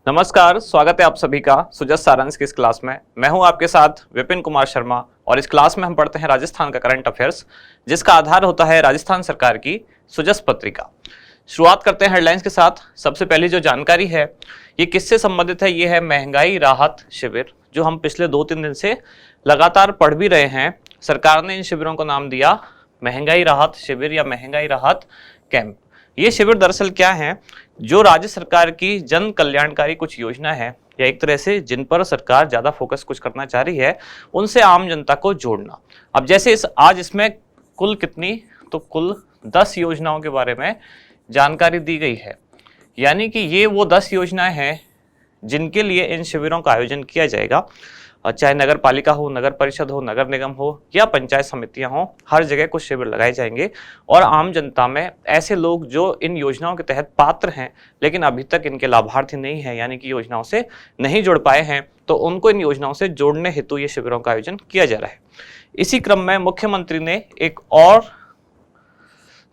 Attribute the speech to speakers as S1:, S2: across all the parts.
S1: नमस्कार, स्वागत है आप सभी का सुजस सारांश की इस क्लास में। मैं हूं आपके साथ विपिन कुमार शर्मा और इस क्लास में हम पढ़ते हैं राजस्थान का करंट अफेयर्स, जिसका आधार होता है राजस्थान सरकार की सुजस पत्रिका। शुरुआत करते हैं हेडलाइंस के साथ। सबसे पहली जो जानकारी है ये किससे संबंधित है, ये है महंगाई राहत शिविर, जो हम पिछले 2-3 दिन से लगातार पढ़ भी रहे हैं। सरकार ने इन शिविरों को नाम दिया महंगाई राहत शिविर या महंगाई राहत कैंप। ये शिविर दरअसल क्या है, जो राज्य सरकार की जन कल्याणकारी कुछ योजना है या एक तरह से जिन पर सरकार ज्यादा फोकस कुछ करना चाह रही है, उनसे आम जनता को जोड़ना। अब जैसे आज इसमें कुल कितनी, तो कुल 10 योजनाओं के बारे में जानकारी दी गई है। यानी कि ये वो 10 योजनाएं हैं जिनके लिए इन शिविरों का आयोजन किया जाएगा। चाहे नगर पालिका हो, नगर परिषद हो, नगर निगम हो या पंचायत समितियां हो, हर जगह कुछ शिविर लगाए जाएंगे और आम जनता में ऐसे लोग जो इन योजनाओं के तहत पात्र हैं लेकिन अभी तक इनके लाभार्थी नहीं है, यानी कि योजनाओं से नहीं जुड़ पाए हैं, तो उनको इन योजनाओं से जोड़ने हेतु ये शिविरों का आयोजन किया जा रहा है। इसी क्रम में मुख्यमंत्री ने एक और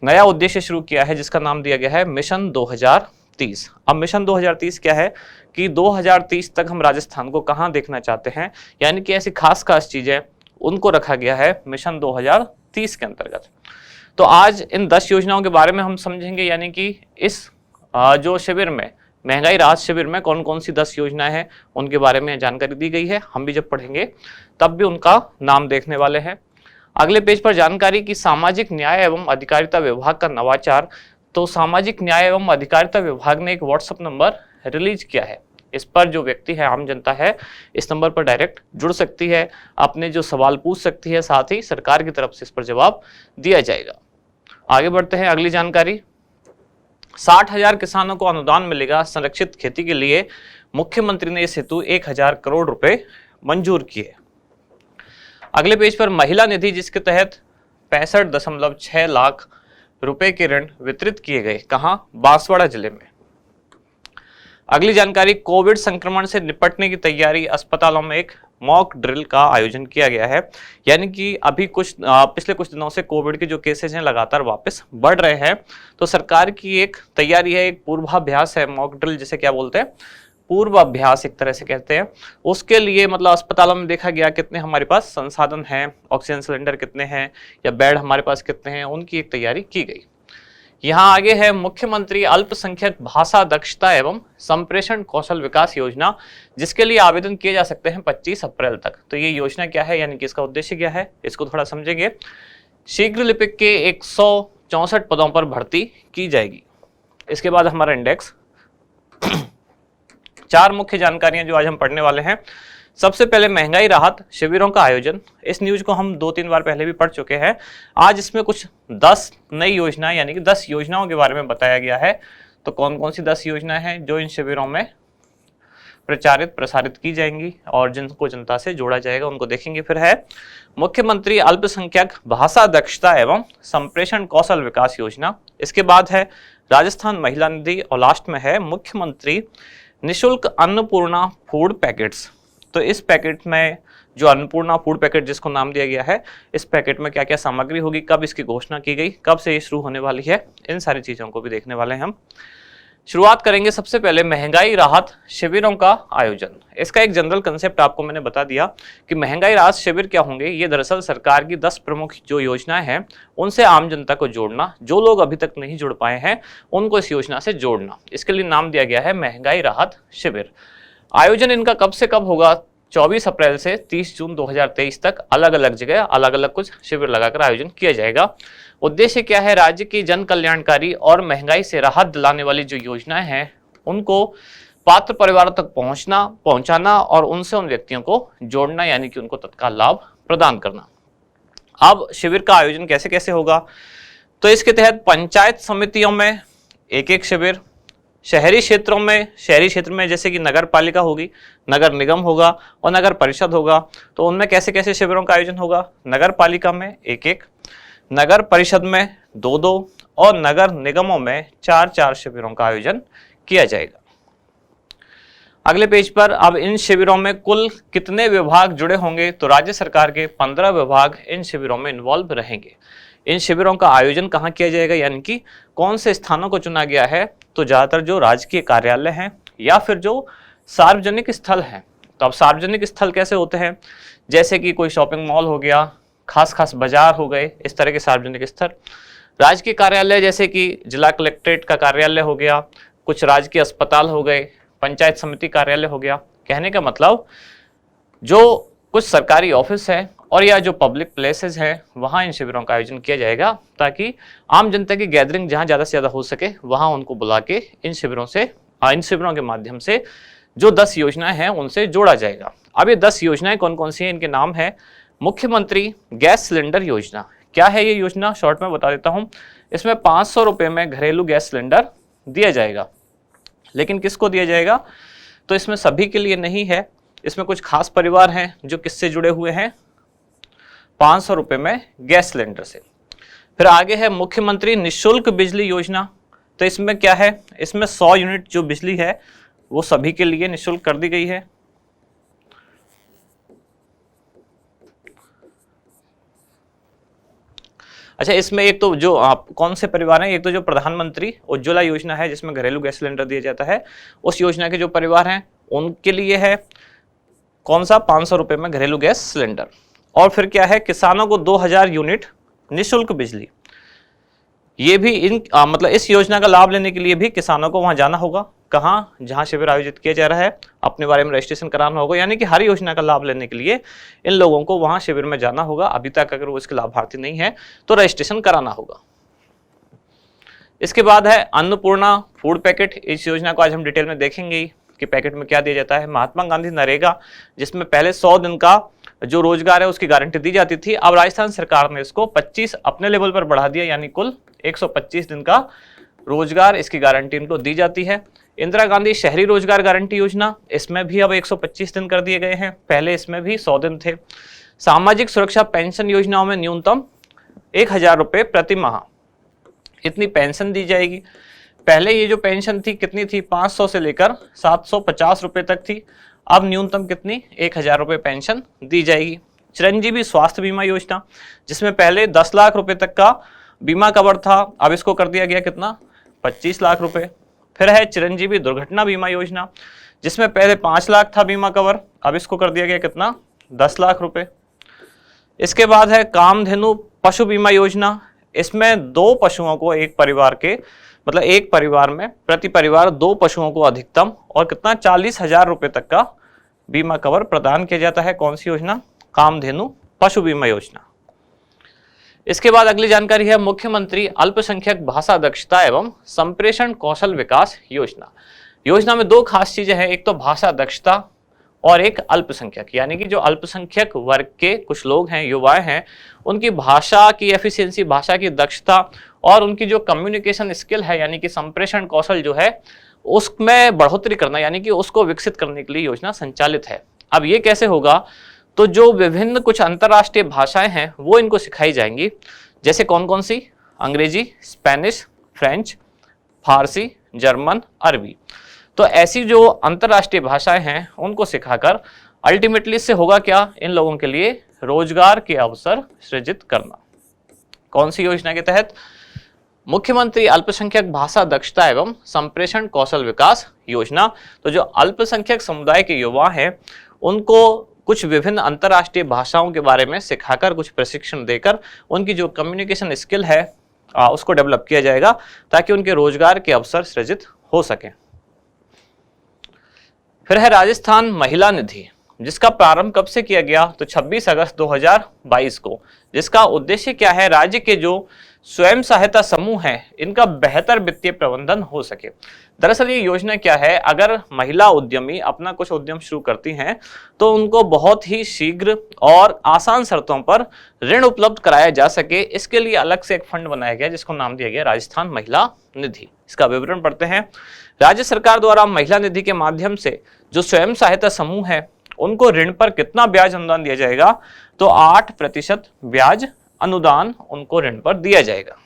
S1: नया उद्देश्य शुरू किया है जिसका नाम दिया गया है मिशन 2030। अब मिशन 2030 क्या है कि 2030 तक हम राजस्थान को कहां देखना चाहते हैं, यानी कि ऐसी खास चीजें उनको रखा गया है मिशन 2030 के अंतर्गत। तो आज इन 10 योजनाओं के बारे में हम समझेंगे, यानी कि इस जो शिविर में महंगाई राहत शिविर में कौन कौन सी 10 योजनाएं हैं उनके बारे में जानकारी दी गई है। हम भी जब पढ़ेंगे तब भी उनका नाम देखने वाले हैं। अगले पेज पर जानकारी की सामाजिक न्याय एवं अधिकारिता विभाग का नवाचार। तो सामाजिक न्याय एवं अधिकारिता विभाग ने एक व्हाट्सएप नंबर रिलीज किया है। इस पर जो व्यक्ति है, आम जनता है, इस नंबर पर डायरेक्ट जुड़ सकती है, अपने जो सवाल पूछ सकती है, साथ ही सरकार की तरफ से इस पर जवाब दिया जाएगा। आगे बढ़ते हैं, अगली जानकारी। 60,000 किसानों को अनुदान मिलेगा संरक्षित खेती के लिए। मुख्यमंत्री ने इस हेतु 1,000 करोड़ रुपए मंजूर किए। अगले पेज पर महिला निधि, जिसके तहत 65.6 लाख रुपए के ऋण वितरित किए गए। कहां? बांसवाड़ा जिले में। अगली जानकारी, कोविड संक्रमण से निपटने की तैयारी। अस्पतालों में एक मॉक ड्रिल का आयोजन किया गया है। यानी कि अभी पिछले कुछ दिनों से कोविड के जो केसेज हैं लगातार वापस बढ़ रहे हैं, तो सरकार की एक तैयारी है, एक पूर्वाभ्यास है। मॉक ड्रिल जिसे क्या बोलते हैं, पूर्वाभ्यास एक तरह से कहते हैं। उसके लिए मतलब अस्पतालों में देखा गया कितने हमारे पास संसाधन हैं, ऑक्सीजन सिलेंडर कितने हैं या बेड हमारे पास कितने हैं, उनकी एक तैयारी की गई। यहाँ आगे है मुख्यमंत्री अल्पसंख्यक भाषा दक्षता एवं संप्रेषण कौशल विकास योजना, जिसके लिए आवेदन किए जा सकते हैं 25 अप्रैल तक। तो ये योजना क्या है, यानी कि इसका उद्देश्य क्या है, इसको थोड़ा समझेंगे। शीघ्र लिपिक के 164 पदों पर भर्ती की जाएगी। इसके बाद हमारा इंडेक्स। 4 मुख्य जानकारियां जो आज हम पढ़ने वाले हैं। सबसे पहले महंगाई राहत शिविरों का आयोजन। इस न्यूज को हम 2-3 बार पहले भी पढ़ चुके हैं। आज इसमें कुछ 10 नई योजनाएं, यानी कि 10 योजनाओं के बारे में बताया गया है। तो कौन कौन सी 10 योजनाएं हैं जो इन शिविरों में प्रसारित की जाएंगी और जिनको जनता से जोड़ा जाएगा, उनको देखेंगे। फिर है मुख्यमंत्री अल्पसंख्यक भाषा दक्षता एवं संप्रेषण कौशल विकास योजना। इसके बाद है राजस्थान महिला निधि और लास्ट में है मुख्यमंत्री निःशुल्क अन्नपूर्णा फूड पैकेट्स। तो इस पैकेट में जो अन्नपूर्णा फूड पैकेट जिसको नाम दिया गया है, इस पैकेट में क्या क्या सामग्री होगी, कब इसकी घोषणा की गई, कब से ये शुरू होने वाली है, इन सारी चीजों को भी देखने वाले हैं हम। शुरुआत करेंगे सबसे पहले महंगाई राहत शिविरों का आयोजन। इसका एक जनरल कंसेप्ट आपको मैंने बता दिया कि महंगाई राहत शिविर क्या होंगे। ये दरअसल सरकार की 10 प्रमुख जो योजनाएं हैं उनसे आम जनता को जोड़ना, जो लोग अभी तक नहीं जुड़ पाए हैं उनको इस योजना से जोड़ना। इसके लिए नाम दिया गया है महंगाई राहत शिविर। आयोजन इनका कब से कब होगा? 24 अप्रैल से 30 जून 2023 तक अलग अलग जगह अलग अलग कुछ शिविर लगाकर आयोजन किया जाएगा। उद्देश्य क्या है? राज्य की जन कल्याणकारी और महंगाई से राहत दिलाने वाली जो योजनाएं हैं उनको पात्र परिवारों तक पहुंचाना और उनसे उन व्यक्तियों को जोड़ना, यानी कि उनको तत्काल लाभ प्रदान करना। अब शिविर का आयोजन कैसे कैसे होगा? तो इसके तहत पंचायत समितियों में एक शिविर, शहरी क्षेत्र में जैसे कि नगर पालिका होगी, नगर निगम होगा और नगर परिषद होगा, तो उनमें कैसे कैसे शिविरों का आयोजन होगा? नगर पालिका में 1-1, नगर परिषद में 2-2 और नगर निगमों में 4-4 शिविरों का आयोजन किया जाएगा। अगले पेज पर अब इन शिविरों में कुल कितने विभाग जुड़े होंगे? तो राज्य सरकार के 15 विभाग इन शिविरों में इन्वॉल्व रहेंगे। इन शिविरों का आयोजन कहाँ किया जाएगा, यानी कि कौन से स्थानों को चुना गया है? तो ज्यादातर जो राजकीय कार्यालय हैं या फिर जो सार्वजनिक स्थल हैं। तो अब सार्वजनिक स्थल कैसे होते हैं, जैसे कि कोई शॉपिंग मॉल हो गया, खास खास बाजार हो गए, इस तरह के सार्वजनिक स्थल। राजकीय कार्यालय जैसे कि जिला कलेक्ट्रेट का कार्यालय हो गया, कुछ राजकीय अस्पताल हो गए, पंचायत समिति कार्यालय हो गया। कहने का मतलब जो कुछ सरकारी ऑफिस है और या जो पब्लिक प्लेसेस है वहाँ इन शिविरों का आयोजन किया जाएगा, ताकि आम जनता की गैदरिंग जहाँ ज़्यादा से ज़्यादा हो सके वहाँ उनको बुला के इन शिविरों के माध्यम से जो 10 योजनाएं हैं उनसे जोड़ा जाएगा। अब ये 10 योजनाएं कौन कौन सी हैं, इनके नाम है मुख्यमंत्री गैस सिलेंडर योजना। क्या है ये योजना, शॉर्ट में बता देता हूँ। इसमें 500 रुपये में घरेलू गैस सिलेंडर दिया जाएगा। लेकिन किसको दिया जाएगा, तो इसमें सभी के लिए नहीं है, इसमें कुछ खास परिवार हैं जो किससे जुड़े हुए हैं, 500 रुपये में गैस सिलेंडर से। फिर आगे है मुख्यमंत्री निःशुल्क बिजली योजना। तो इसमें क्या है, इसमें 100 यूनिट जो बिजली है वो सभी के लिए निःशुल्क कर दी गई है। अच्छा, इसमें एक तो जो आप कौन से परिवार हैं, एक तो जो प्रधानमंत्री उज्ज्वला योजना है जिसमें घरेलू गैस सिलेंडर दिया जाता है, उस योजना के जो परिवार हैं उनके लिए है कौन सा, 500 रुपये में घरेलू गैस सिलेंडर। और फिर क्या है, किसानों को 2000 यूनिट निःशुल्क बिजली। ये भी मतलब इस योजना का लाभ लेने के लिए भी किसानों को वहां जाना होगा, कहाँ, जहां शिविर आयोजित किया जा रहा है, अपने बारे में रजिस्ट्रेशन कराना होगा। यानी कि हर योजना का लाभ लेने के लिए इन लोगों को वहां शिविर में जाना होगा। अभी तक अगर वो इसके लाभार्थी नहीं है तो रजिस्ट्रेशन कराना होगा। इसके बाद है अन्नपूर्णा फूड पैकेट। इस योजना को आज हम डिटेल में देखेंगे कि पैकेट में क्या दिया जाता है। महात्मा गांधी नरेगा, जिसमें पहले 100 दिन का जो रोजगार है उसकी गारंटी दी जाती थी, अब राजस्थान सरकार ने इसको 25 अपने लेवल पर बढ़ा दिया, यानी कुल 125 दिन का रोजगार इसकी गारंटी इनको दी जाती है। इंदिरा गांधी शहरी रोजगार गारंटी योजना, इसमें भी अब 125 दिन कर दिए गए हैं, पहले इसमें भी 100 दिन थे। सामाजिक सुरक्षा पेंशन योजनाओं में न्यूनतम 1000 रुपये प्रति माह इतनी पेंशन दी जाएगी। पहले ये जो पेंशन थी कितनी थी, 500 से लेकर 750 रुपये तक थी, अब न्यूनतम कितनी, 1000 रुपये पेंशन दी जाएगी। चिरंजीवी स्वास्थ्य बीमा योजना, जिसमें पहले 10 लाख रुपए तक का बीमा कवर था, अब इसको कर दिया गया कितना, 25 लाख रुपए। फिर है चिरंजीवी दुर्घटना बीमा योजना, जिसमें पहले 5 लाख था बीमा कवर, अब इसको कर दिया गया कितना, 10 लाख रुपए। इसके बाद है कामधेनु पशु बीमा योजना, इसमें 2 पशुओं को एक परिवार के मतलब एक परिवार में प्रति परिवार 2 पशुओं को अधिकतम और कितना 40,000 रुपए तक का बीमा कवर प्रदान किया जाता है। कौन सी योजना, कामधेनु पशु बीमा योजना। इसके बाद अगली जानकारी है मुख्यमंत्री अल्पसंख्यक भाषा दक्षता एवं संप्रेषण कौशल विकास योजना। योजना में 2 खास चीजें हैं, एक तो भाषा दक्षता और एक अल्पसंख्यक, यानी कि जो अल्पसंख्यक वर्ग के कुछ लोग हैं, युवाएं हैं, उनकी भाषा की एफिशिएंसी, भाषा की दक्षता और उनकी जो कम्युनिकेशन स्किल है यानी कि संप्रेषण कौशल जो है उसमें बढ़ोतरी करना, यानी कि उसको विकसित करने के लिए योजना संचालित है। अब ये कैसे होगा, तो जो विभिन्न कुछ अंतर्राष्ट्रीय भाषाएं हैं वो इनको सिखाई जाएंगी। जैसे कौन कौन सी, अंग्रेजी, स्पेनिश, फ्रेंच, फारसी, जर्मन, अरबी। तो ऐसी जो अंतर्राष्ट्रीय भाषाएं हैं उनको सिखाकर अल्टीमेटली इससे होगा क्या, इन लोगों के लिए रोजगार के अवसर सृजित करना। कौन सी योजना के तहत, मुख्यमंत्री अल्पसंख्यक भाषा दक्षता एवं संप्रेषण कौशल विकास योजना। तो जो अल्पसंख्यक समुदाय के युवा हैं उनको कुछ विभिन्न अंतर्राष्ट्रीय भाषाओं के बारे में सिखाकर, कुछ प्रशिक्षण देकर उनकी जो कम्युनिकेशन स्किल है उसको डेवलप किया जाएगा ताकि उनके रोजगार के अवसर सृजित हो सके। फिर है राजस्थान महिला निधि, जिसका प्रारंभ कब से किया गया, तो 26 अगस्त 2022 को, जिसका उद्देश्य क्या है, राज्य के जो स्वयं सहायता समूह हैं इनका बेहतर वित्तीय प्रबंधन हो सके। दरअसल ये योजना क्या है, अगर महिला उद्यमी अपना कुछ उद्यम शुरू करती हैं तो उनको बहुत ही शीघ्र और आसान शर्तों पर ऋण उपलब्ध कराया जा सके, इसके लिए अलग से एक फंड बनाया गया जिसको नाम दिया गया राजस्थान महिला निधि। इसका विवरण पढ़ते हैं। राज्य सरकार द्वारा महिला निधि के माध्यम से जो स्वयं सहायता समूह है उनको ऋण पर कितना ब्याज अनुदान दिया जाएगा, तो 8% ब्याज अनुदान उनको ऋण पर दिया जाएगा।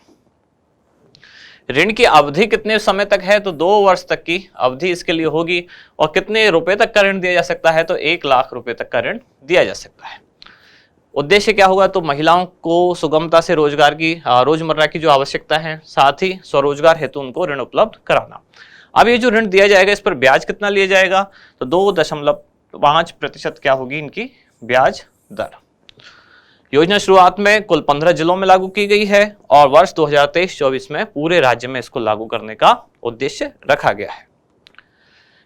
S1: ऋण की अवधि कितने समय तक है, तो 2 वर्ष तक की अवधि इसके लिए होगी। और कितने रुपए तक का ऋण दिया जा सकता है, तो 1 लाख रुपए तक का ऋण दिया जा सकता है। उद्देश्य क्या होगा, तो महिलाओं को सुगमता से रोजगार की रोजमर्रा की जो आवश्यकता है, साथ ही स्वरोजगार हेतु उनको ऋण उपलब्ध कराना। अब ये जो ऋण दिया जाएगा इस पर ब्याज कितना लिया जाएगा, तो 2.5% क्या होगी इनकी ब्याज दर। योजना शुरुआत में कुल 15 जिलों में लागू की गई है और वर्ष 2023-24 में पूरे राज्य में इसको लागू करने का उद्देश्य रखा गया है।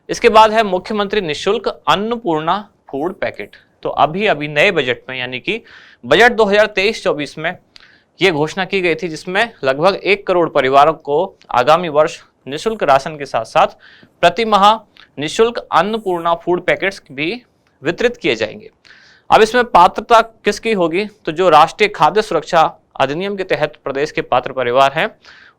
S1: इसके बाद है मुख्यमंत्री निःशुल्क अन्नपूर्णा फूड पैकेट। तो अभी नए बजट में यानी कि बजट 2023-24 में ये घोषणा की गई थी, जिसमें लगभग 1 करोड़ परिवारों को आगामी वर्ष निःशुल्क राशन के साथ साथ प्रति माह निःशुल्क अन्नपूर्णा फूड पैकेट्स भी वितरित किए जाएंगे। अब इसमें पात्रता किसकी होगी, तो जो राष्ट्रीय खाद्य सुरक्षा अधिनियम के तहत प्रदेश के पात्र परिवार हैं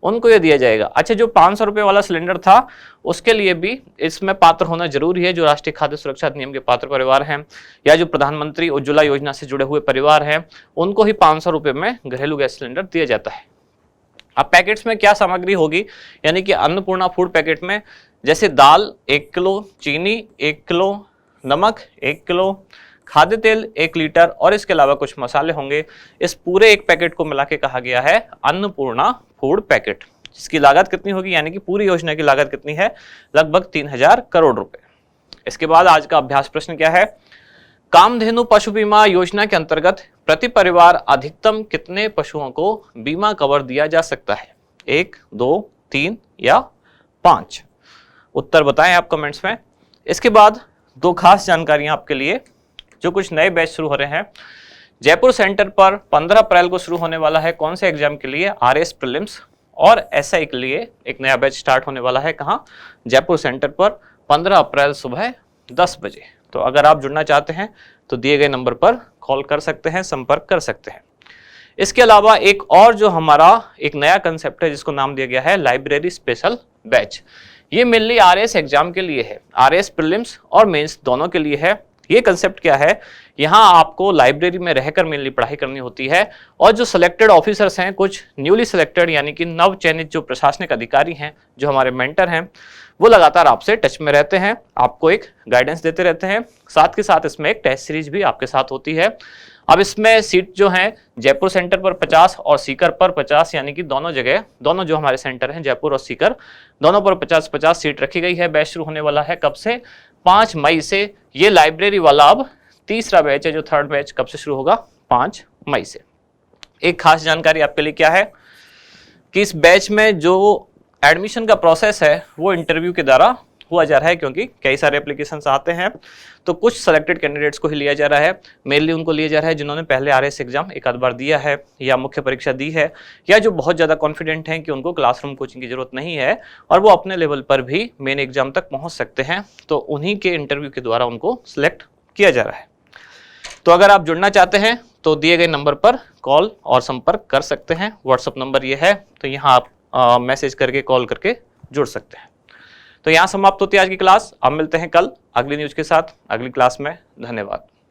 S1: उनको ये दिया जाएगा। अच्छा, जो 500 रुपये वाला सिलेंडर था उसके लिए भी इसमें पात्र होना जरूरी है। जो राष्ट्रीय खाद्य सुरक्षा अधिनियम के पात्र परिवार हैं या जो प्रधानमंत्री उज्ज्वला योजना से जुड़े हुए परिवार हैं उनको ही 500 रुपये में घरेलू गैस सिलेंडर दिया जाता है। अब पैकेट्स में क्या सामग्री होगी, यानी कि अन्नपूर्णा फूड पैकेट में जैसे दाल 1 किलो, चीनी 1 किलो, नमक 1 किलो, खाद्य तेल 1 लीटर और इसके अलावा कुछ मसाले होंगे। इस पूरे एक पैकेट को मिला के कहा गया है अन्नपूर्णा फूड पैकेट, जिसकी लागत कितनी होगी, यानी कि पूरी योजना की लागत कितनी है, लगभग 3000 करोड़ रुपए। इसके बाद आज का अभ्यास प्रश्न क्या है, कामधेनु पशु बीमा योजना के अंतर्गत प्रति परिवार अधिकतम कितने पशुओं को बीमा कवर दिया जा सकता है, 1, 2, 3 या 5? उत्तर बताएं आप कमेंट्स में। इसके बाद 2 खास जानकारियां आपके लिए। जो कुछ नए बैच शुरू हो रहे हैं, जयपुर सेंटर पर 15 अप्रैल को शुरू होने वाला है कौन से एग्जाम के लिए, आरएस प्रीलिम्स और एसआई के लिए एक नया बैच स्टार्ट होने वाला है। कहाँ, जयपुर सेंटर पर 15 अप्रैल सुबह 10 बजे। तो अगर आप जुड़ना चाहते हैं तो दिए गए नंबर पर कॉल कर सकते हैं, संपर्क कर सकते हैं। इसके अलावा एक और जो हमारा एक नया कंसेप्ट है जिसको नाम दिया गया है लाइब्रेरी स्पेशल बैच। ये मेनली आरएस एग्जाम के लिए है, आरएस प्रीलिम्स और मेंस दोनों के लिए है। ये कंसेप्ट क्या है, यहाँ आपको लाइब्रेरी में रहकर मेनली पढ़ाई करनी होती है और जो सिलेक्टेड ऑफिसर्स हैं, कुछ न्यूली सिलेक्टेड यानी कि नव चयनित जो प्रशासनिक अधिकारी हैं, जो हमारे मेंटर हैं, वो लगातार आपसे टच में रहते हैं, आपको एक गाइडेंस देते रहते हैं। साथ के साथ इसमें एक टेस्ट सीरीज भी आपके साथ होती है। अब इसमें सीट जो है जयपुर सेंटर पर 50 और सीकर पर 50, यानी कि दोनों जगह, दोनों जो हमारे सेंटर हैं जयपुर और सीकर, दोनों पर 50-50 सीट रखी गई है। बैच शुरू होने वाला है कब से, 5 मई से। ये लाइब्रेरी वाला अब तीसरा बैच है, जो थर्ड बैच कब से शुरू होगा, 5 मई से। एक खास जानकारी आपके लिए क्या है कि इस बैच में जो एडमिशन का प्रोसेस है वो इंटरव्यू के द्वारा हुआ जा रहा है, क्योंकि कई सारे एप्लीकेशंस आते हैं तो कुछ सेलेक्टेड कैंडिडेट्स को ही लिया जा रहा है। मेनली उनको लिया जा रहा है जिन्होंने पहले आरएस एग्जाम एक आध बार दिया है या मुख्य परीक्षा दी है, या जो बहुत ज़्यादा कॉन्फिडेंट हैं कि उनको क्लासरूम कोचिंग की जरूरत नहीं है और वो अपने लेवल पर भी मेन एग्जाम तक पहुँच सकते हैं। तो उन्हीं के इंटरव्यू के द्वारा उनको सिलेक्ट किया जा रहा है। तो अगर आप जुड़ना चाहते हैं तो दिए गए नंबर पर कॉल और संपर्क कर सकते हैं। व्हाट्सअप नंबर ये है, तो यहाँ आप मैसेज करके कॉल करके जुड़ सकते हैं। तो यहाँ समाप्त होती है आज की क्लास। अब मिलते हैं कल अगली न्यूज के साथ अगली क्लास में। धन्यवाद।